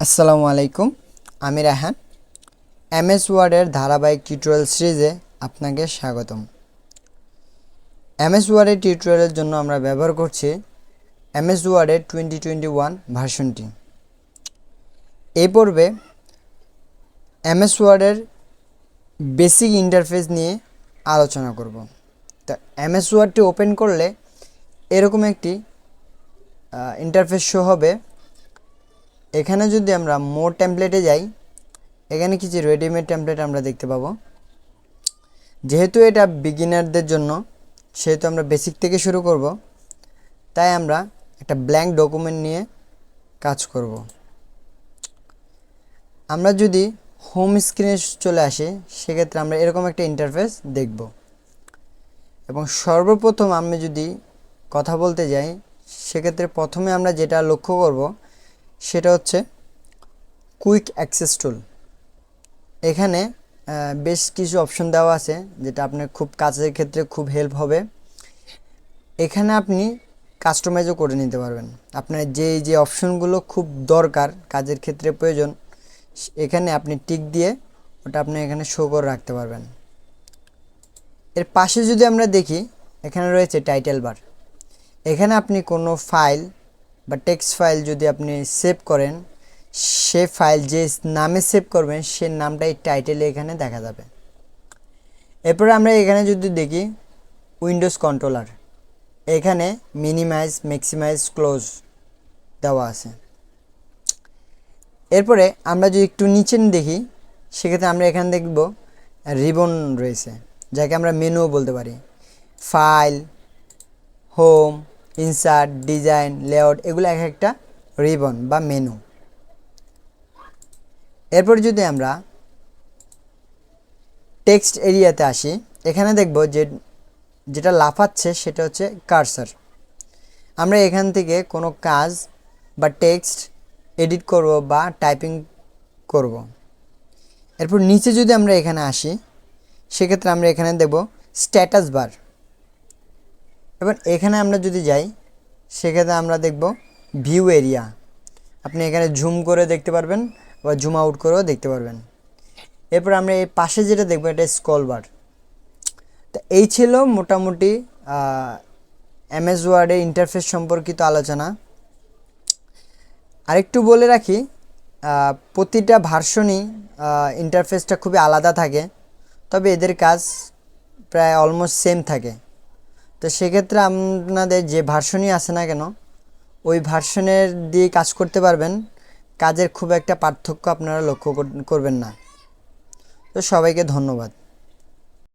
আসসালামু আলাইকুম, আমি রায়হান। এমএস ওয়ার্ডের ধারাবাহিক টিউটোরিয়াল সিরিজে আপনাকে স্বাগতম। এমএস ওয়ার্ডের টিউটোরিয়ালের জন্য আমরা ব্যবহার করছি এমএস ওয়ার্ডের 2021 ভার্সনটি। এই পর্বে এমএস ওয়ার্ডের বেসিক ইন্টারফেস নিয়ে আলোচনা করব। তা এমএস ওয়ার্ডটি ওপেন করলে এরকম একটি ইন্টারফেস শো হবে। এখানে যদি আমরা মোর টেমপ্লেটে যাই, এখানে কিছু রেডিমেড টেমপ্লেট আমরা দেখতে পাবো। যেহেতু এটা বিগিনারদের জন্য, সেহেতু আমরা বেসিক থেকে শুরু করব, তাই আমরা একটা ব্ল্যাঙ্ক ডকুমেন্ট নিয়ে কাজ করব। আমরা যদি হোম স্ক্রিনে চলে আসি, সেক্ষেত্রে আমরা এরকম একটা ইন্টারফেস দেখব। এবং সর্বপ্রথম আমি যদি কথা বলতে যাই, সেক্ষেত্রে প্রথমে আমরা যেটা লক্ষ্য করব সেটা হচ্ছে কুইক অ্যাক্সেস টুল। এখানে বেশ কিছু অপশন দেওয়া আছে, যেটা আপনার খুব কাজের ক্ষেত্রে খুব হেল্প হবে। এখানে আপনি কাস্টমাইজও করে নিতে পারবেন। আপনার যে অপশনগুলো খুব দরকার, কাজের ক্ষেত্রে প্রয়োজন, এখানে আপনি টিক দিয়ে ওটা আপনি এখানে শো করে রাখতে পারবেন। এর পাশে যদি আমরা দেখি, এখানে রয়েছে টাইটেল বার। এখানে আপনি কোনো ফাইল বা টেক্সট ফাইল যদি আপনি সেভ করেন, সে ফাইল যে নামে সেভ করবেন সে নামটা এই টাইটেলে এখানে দেখা যাবে। এরপরে আমরা এখানে যদি দেখি উইন্ডোজ কন্ট্রোলার, এখানে মিনিমাইজ, ম্যাক্সিমাইজ, ক্লোজ দেওয়া আছে। এরপরে আমরা যদি একটু নিচে দেখি, সেক্ষেত্রে আমরা এখানে দেখব রিবন রয়েছে, যাকে আমরা মেনুও বলতে পারি। File, home, insert, design, layout, এগুলো এক একটা রিবন বা মেনু। এরপর যদি আমরা টেক্সট এরিয়াতে আসি, এখানে দেখব যেটা লাফাচ্ছে সেটা হচ্ছে কার্সার। আমরা এখান থেকে কোনো কাজ বা টেক্সট এডিট করব বা টাইপিং করব। এরপর নিচে যদি আমরা এখানে আসি, সেক্ষেত্রে আমরা এখানে দেখব স্ট্যাটাস বার। এবং এখানে আমরা যদি যাই, সেক্ষেত্রে আমরা দেখব ভিউ এরিয়া। আপনি এখানে জুম করে দেখতে পারবেন বা জুম আউট করেও দেখতে পারবেন। এরপর আমরা এই পাশে যেটা দেখব, এটা স্ক্রল বার। তো এই ছিল মোটামুটি এমএস ওয়ার্ডের ইন্টারফেস সম্পর্কিত আলোচনা। আরেকটু বলে রাখি, প্রতিটা ভার্সনই ইন্টারফেসটা খুবই আলাদা থাকে, তবে এদের কাজ প্রায় অলমোস্ট সেম থাকে। তো সেক্ষেত্রে আপনাদের যে ভার্সনই আসে না কেন, ওই ভার্সনের দিয়ে কাজ করতে পারবেন। কাজের খুব একটা পার্থক্য আপনারা লক্ষ্য করবেন না। তো সবাইকে ধন্যবাদ।